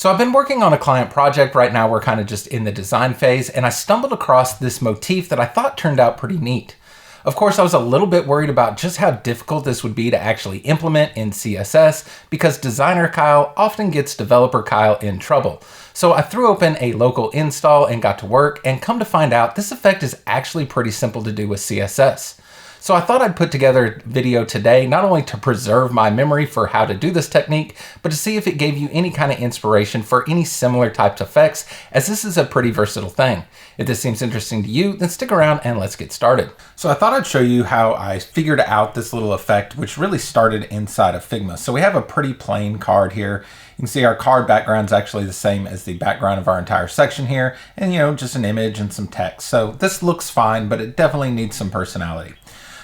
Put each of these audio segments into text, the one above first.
So I've been working on a client project right now. We're kind of just in the design phase, and I stumbled across this motif that I thought turned out pretty neat. Of course, I was a little bit worried about just how difficult this would be to actually implement in CSS because designer Kyle often gets developer Kyle in trouble. So I threw open a local install and got to work, and come to find out, this effect is actually pretty simple to do with CSS. So I thought I'd put together a video today, not only to preserve my memory for how to do this technique, but to see if it gave you any kind of inspiration for any similar types of effects, as this is a pretty versatile thing. If this seems interesting to you, then stick around and let's get started. So I thought I'd show you how I figured out this little effect, which really started inside of Figma. So we have a pretty plain card here. You can see our card background is actually the same as the background of our entire section here, and just an image and some text. So this looks fine, but it definitely needs some personality.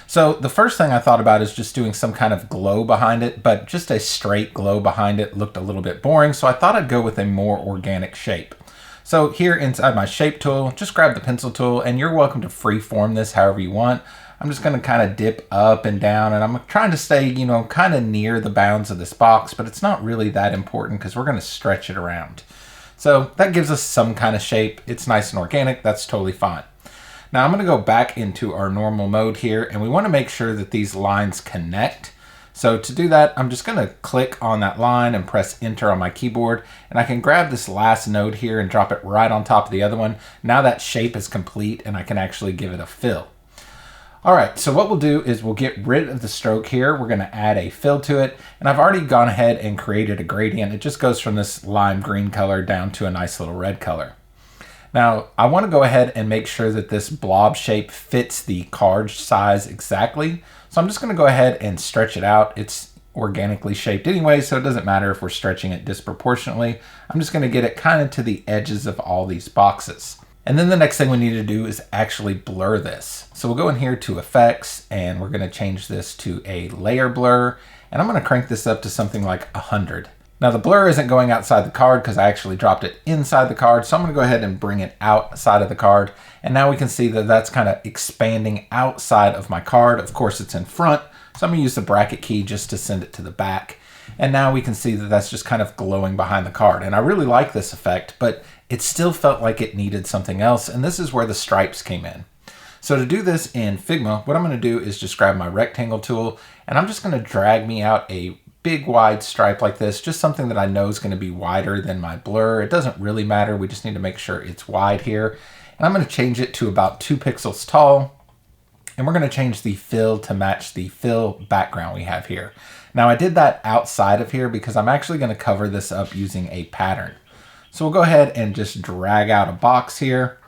So the first thing I thought about is just doing some kind of glow behind it, but just a straight glow behind it looked a little bit boring, so I thought I'd go with a more organic shape. So here inside my shape tool, just grab the pencil tool, and you're welcome to freeform this however you want. I'm just gonna kind of dip up and down, and I'm trying to stay, kind of near the bounds of this box, but it's not really that important because we're gonna stretch it around. So that gives us some kind of shape. It's nice and organic, that's totally fine. Now I'm going to go back into our normal mode here, and we want to make sure that these lines connect. So to do that, I'm just going to click on that line and press enter on my keyboard, and I can grab this last node here and drop it right on top of the other one. Now that shape is complete and I can actually give it a fill. All right, so what we'll do is we'll get rid of the stroke here. We're going to add a fill to it, and I've already gone ahead and created a gradient. It just goes from this lime green color down to a nice little red color. Now, I want to go ahead and make sure that this blob shape fits the card size exactly. So I'm just going to go ahead and stretch it out. It's organically shaped anyway, so it doesn't matter if we're stretching it disproportionately. I'm just going to get it kind of to the edges of all these boxes. And then the next thing we need to do is actually blur this. So we'll go in here to effects, and we're going to change this to a layer blur. And I'm going to crank this up to something like 100. Now the blur isn't going outside the card because I actually dropped it inside the card. So I'm going to go ahead and bring it outside of the card. And now we can see that that's kind of expanding outside of my card. Of course it's in front. So I'm going to use the bracket key just to send it to the back. And now we can see that that's just kind of glowing behind the card. And I really like this effect, but it still felt like it needed something else. And this is where the stripes came in. So to do this in Figma, what I'm going to do is just grab my rectangle tool, and I'm just going to drag me out a big wide stripe like this, just something that I know is going to be wider than my blur. It doesn't really matter. We just need to make sure it's wide here. And I'm going to change it to about 2 pixels tall. And we're going to change the fill to match the fill background we have here. Now I did that outside of here because I'm actually going to cover this up using a pattern. So we'll go ahead and just drag out a box here.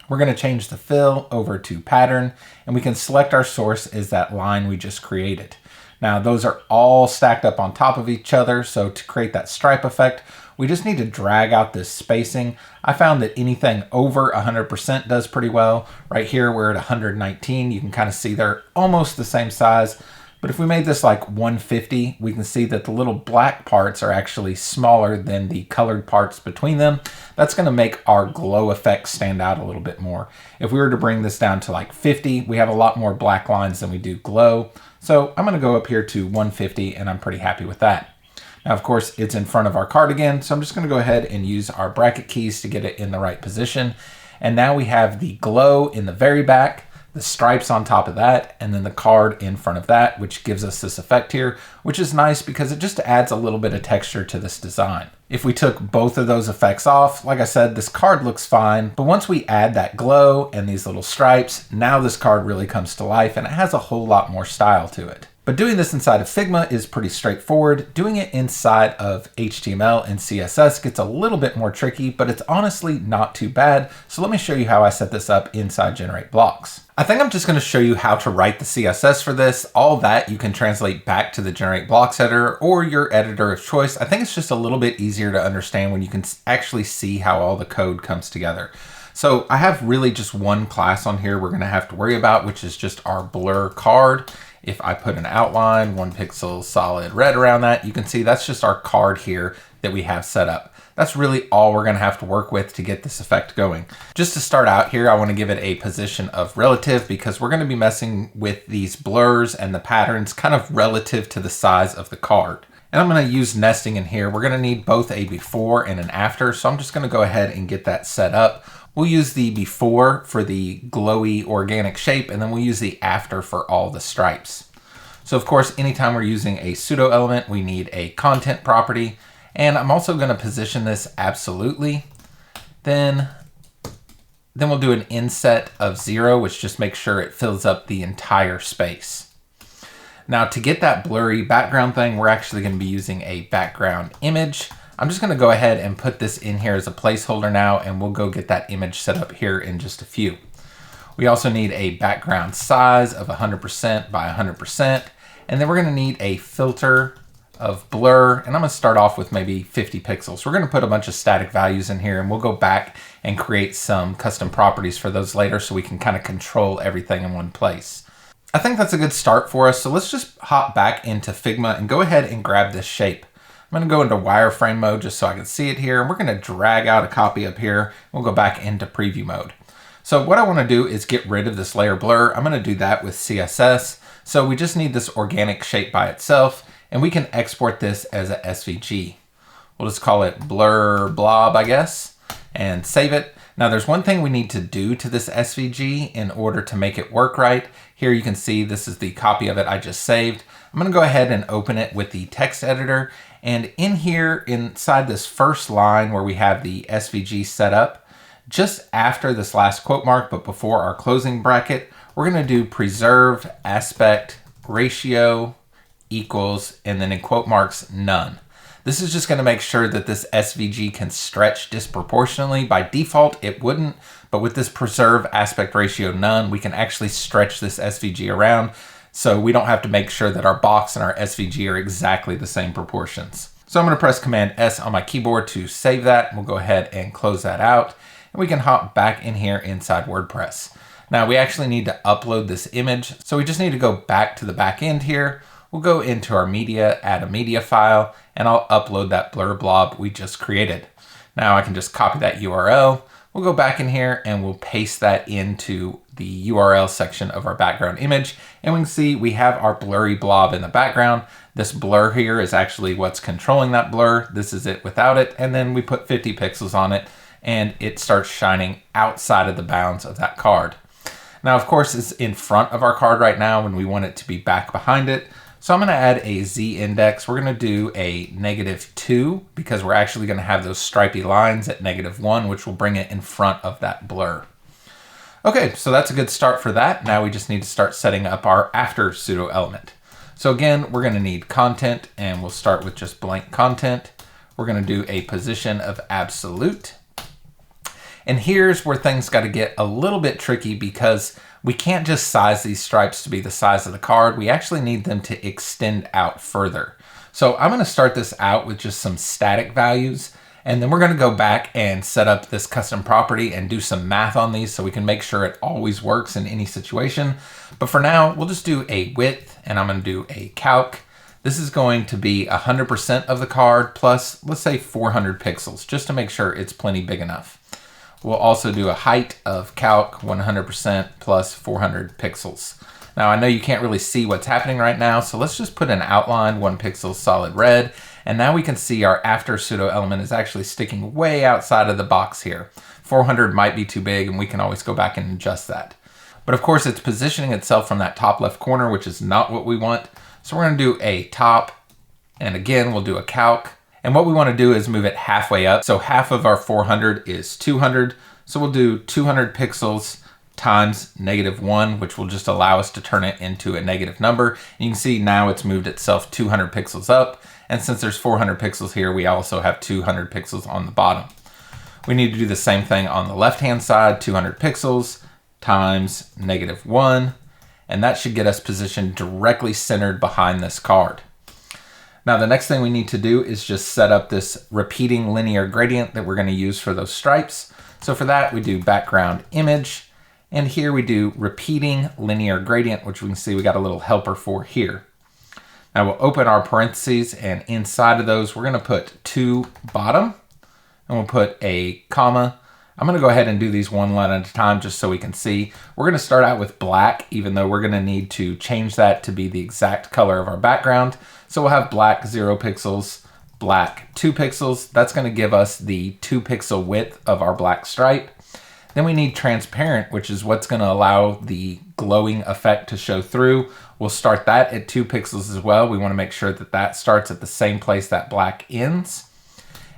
We're going to change the fill over to pattern, and we can select our source as that line we just created. Now those are all stacked up on top of each other, so to create that stripe effect, we just need to drag out this spacing. I found that anything over 100% does pretty well. Right here we're at 119, you can kind of see they're almost the same size. But if we made this like 150, we can see that the little black parts are actually smaller than the colored parts between them. That's going to make our glow effect stand out a little bit more. If we were to bring this down to like 50, we have a lot more black lines than we do glow. So I'm going to go up here to 150, and I'm pretty happy with that. Now, of course, it's in front of our card again, so I'm just going to go ahead and use our bracket keys to get it in the right position. And now we have the glow in the very back, the stripes on top of that, and then the card in front of that, which gives us this effect here, which is nice because it just adds a little bit of texture to this design. If we took both of those effects off, like I said, this card looks fine, but once we add that glow and these little stripes, now this card really comes to life and it has a whole lot more style to it. But doing this inside of Figma is pretty straightforward. Doing it inside of HTML and CSS gets a little bit more tricky, but it's honestly not too bad. So let me show you how I set this up inside Generate Blocks. I think I'm just going to show you how to write the CSS for this. All that you can translate back to the Generate Blocks editor or your editor of choice. I think it's just a little bit easier to understand when you can actually see how all the code comes together. So I have really just one class on here we're going to have to worry about, which is just our blur card. If I put an outline, 1 pixel solid red around that, you can see that's just our card here that we have set up. That's really all we're going to have to work with to get this effect going. Just to start out here, I want to give it a position of relative because we're going to be messing with these blurs and the patterns kind of relative to the size of the card. And I'm going to use nesting in here. We're going to need both a before and an after. So I'm just going to go ahead and get that set up. We'll use the before for the glowy organic shape, and then we'll use the after for all the stripes. So of course, anytime we're using a pseudo element, we need a content property. And I'm also going to position this absolutely. Then we'll do an inset of 0, which just makes sure it fills up the entire space. Now to get that blurry background thing, we're actually going to be using a background image. I'm just going to go ahead and put this in here as a placeholder now, and we'll go get that image set up here in just a few. We also need a background size of 100% by 100%, and then we're going to need a filter of blur, and I'm going to start off with maybe 50 pixels. We're going to put a bunch of static values in here, and we'll go back and create some custom properties for those later so we can kind of control everything in one place. I think that's a good start for us, so let's just hop back into Figma and go ahead and grab this shape. I'm going to go into wireframe mode just so I can see it here, and we're going to drag out a copy up here. We'll go back into preview mode. So what I want to do is get rid of this layer blur. I'm going to do that with CSS. So we just need this organic shape by itself, and we can export this as a SVG. We'll just call it blur blob, I guess, and save it. Now there's one thing we need to do to this SVG in order to make it work right. Here you can see this is the copy of it I just saved. I'm going to go ahead and open it with the text editor. And in here, inside this first line where we have the SVG set up, just after this last quote mark, but before our closing bracket, we're going to do preserve aspect ratio equals, and then in quote marks, none. This is just going to make sure that this SVG can stretch disproportionately. By default, it wouldn't, but with this preserve aspect ratio none, we can actually stretch this SVG around, so we don't have to make sure that our box and our SVG are exactly the same proportions. So I'm going to press Command S on my keyboard to save that. We'll go ahead and close that out, and we can hop back in here inside WordPress. Now we actually need to upload this image, so we just need to go back to the back end here. We'll go into our media, add a media file, and I'll upload that blur blob we just created. Now I can just copy that URL. We'll go back in here and we'll paste that into the URL section of our background image. And we can see we have our blurry blob in the background. This blur here is actually what's controlling that blur. This is it without it. And then we put 50 pixels on it and it starts shining outside of the bounds of that card. Now, of course, it's in front of our card right now when we want it to be back behind it. So I'm going to add a Z index. We're going to do a -2 because we're actually going to have those stripey lines at -1, which will bring it in front of that blur. Okay, so that's a good start for that. Now we just need to start setting up our after pseudo element. So again, we're going to need content, and we'll start with just blank content. We're going to do a position of absolute. And here's where things got to get a little bit tricky because we can't just size these stripes to be the size of the card. We actually need them to extend out further. So I'm going to start this out with just some static values, and then we're going to go back and set up this custom property and do some math on these so we can make sure it always works in any situation. But for now, we'll just do a width, and I'm going to do a calc. This is going to be 100% of the card plus, let's say 400 pixels, just to make sure it's plenty big enough. We'll also do a height of calc 100% plus 400 pixels. Now I know you can't really see what's happening right now, so let's just put an outline 1 pixel solid red, and now we can see our after pseudo element is actually sticking way outside of the box here. 400 might be too big, and we can always go back and adjust that. But of course it's positioning itself from that top left corner, which is not what we want. So we're going to do a top, and again we'll do a calc. And what we want to do is move it halfway up. So half of our 400 is 200. So we'll do 200 pixels times -1, which will just allow us to turn it into a negative number. And you can see now it's moved itself 200 pixels up. And since there's 400 pixels here, we also have 200 pixels on the bottom. We need to do the same thing on the left-hand side, 200 pixels times -1. And that should get us positioned directly centered behind this card. Now the next thing we need to do is just set up this repeating linear gradient that we're going to use for those stripes. So for that we do background image, and here we do repeating linear gradient, which we can see we got a little helper for here. Now we'll open our parentheses, and inside of those we're going to put 2 bottom, and we'll put a comma. I'm gonna go ahead and do these one line at a time just so we can see. We're gonna start out with black, even though we're gonna need to change that to be the exact color of our background. So we'll have black 0 pixels, black 2 pixels. That's gonna give us the 2 pixel width of our black stripe. Then we need transparent, which is what's gonna allow the glowing effect to show through. We'll start that at 2 pixels as well. We wanna make sure that that starts at the same place that black ends.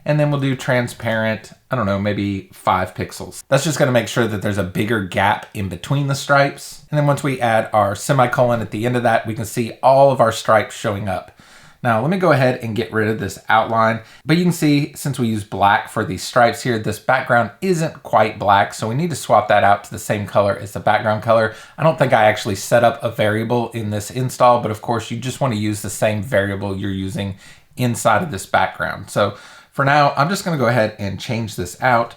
And then we'll do transparent, I don't know, maybe 5 pixels. That's just gonna make sure that there's a bigger gap in between the stripes. And then once we add our semicolon at the end of that, we can see all of our stripes showing up. Now let me go ahead and get rid of this outline, but you can see since we use black for these stripes here, this background isn't quite black, so we need to swap that out to the same color as the background color. I don't think I actually set up a variable in this install, but of course you just wanna use the same variable you're using inside of this background. So for now, I'm just gonna go ahead and change this out.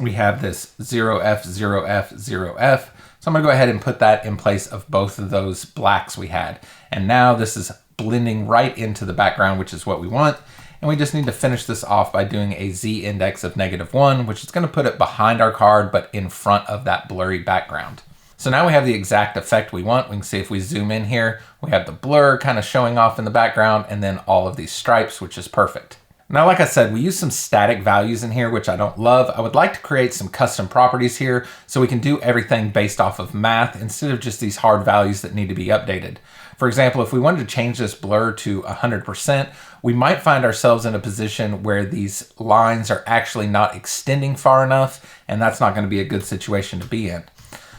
We have this 0F, 0F, 0F. So I'm gonna go ahead and put that in place of both of those blacks we had. And now this is blending right into the background, which is what we want. And we just need to finish this off by doing a Z index of -1, which is gonna put it behind our card, but in front of that blurry background. So now we have the exact effect we want. We can see if we zoom in here, we have the blur kind of showing off in the background and then all of these stripes, which is perfect. Now, like I said, we use some static values in here, which I don't love. I would like to create some custom properties here so we can do everything based off of math instead of just these hard values that need to be updated. For example, if we wanted to change this blur to 100%, we might find ourselves in a position where these lines are actually not extending far enough, and that's not going to be a good situation to be in.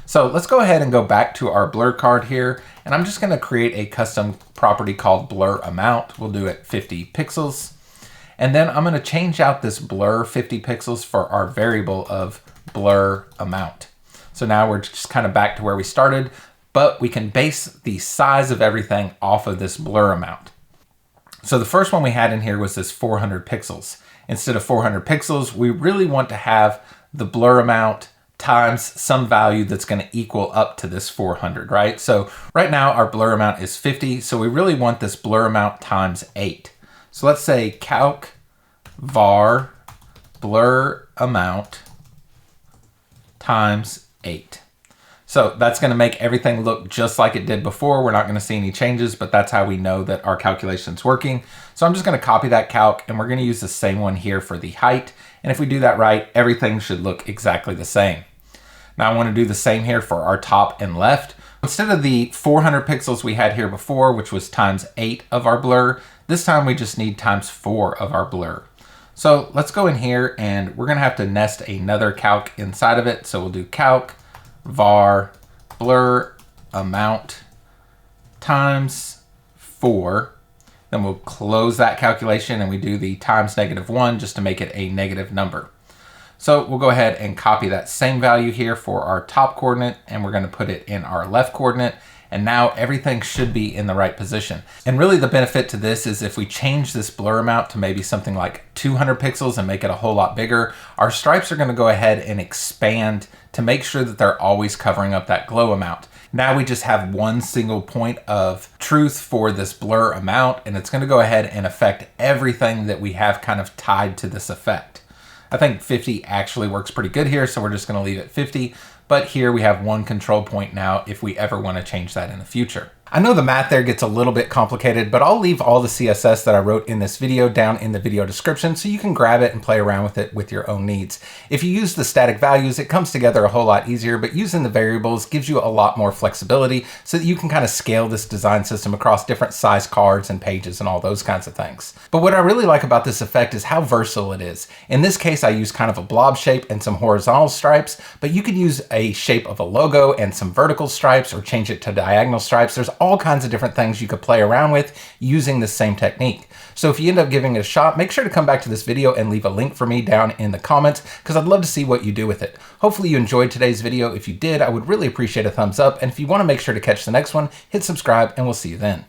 So let's go ahead and go back to our blur card here, and I'm just going to create a custom property called blur amount. We'll do it 50 pixels. And then I'm gonna change out this blur 50 pixels for our variable of blur amount. So now we're just kind of back to where we started, but we can base the size of everything off of this blur amount. So the first one we had in here was this 400 pixels. Instead of 400 pixels, we really want to have the blur amount times some value that's gonna equal up to this 400, right? So right now our blur amount is 50, so we really want this blur amount times 8. So let's say calc var blur amount times 8. So that's gonna make everything look just like it did before. We're not gonna see any changes, but that's how we know that our calculation's working. So I'm just gonna copy that calc and we're gonna use the same one here for the height. And if we do that right, everything should look exactly the same. Now I wanna do the same here for our top and left. Instead of the 400 pixels we had here before, which was times 8 of our blur, this time we just need times 4 of our blur. So let's go in here and we're gonna have to nest another calc inside of it. So we'll do calc var blur amount times 4. Then we'll close that calculation and we do the times -1 just to make it a negative number. So we'll go ahead and copy that same value here for our top coordinate and we're gonna put it in our left coordinate. And now everything should be in the right position. And really the benefit to this is if we change this blur amount to maybe something like 200 pixels and make it a whole lot bigger, our stripes are gonna go ahead and expand to make sure that they're always covering up that glow amount. Now we just have one single point of truth for this blur amount, and it's gonna go ahead and affect everything that we have kind of tied to this effect. I think 50 actually works pretty good here, so we're just gonna leave it 50. But here we have one control point now if we ever want to change that in the future. I know the math there gets a little bit complicated, but I'll leave all the CSS that I wrote in this video down in the video description so you can grab it and play around with it with your own needs. If you use the static values, it comes together a whole lot easier, but using the variables gives you a lot more flexibility so that you can kind of scale this design system across different size cards and pages and all those kinds of things. But what I really like about this effect is how versatile it is. In this case, I use kind of a blob shape and some horizontal stripes, but you could use a shape of a logo and some vertical stripes or change it to diagonal stripes. There's all kinds of different things you could play around with using the same technique. So if you end up giving it a shot, make sure to come back to this video and leave a link for me down in the comments because I'd love to see what you do with it. Hopefully you enjoyed today's video. If you did, I would really appreciate a thumbs up. And if you want to make sure to catch the next one, hit subscribe and we'll see you then.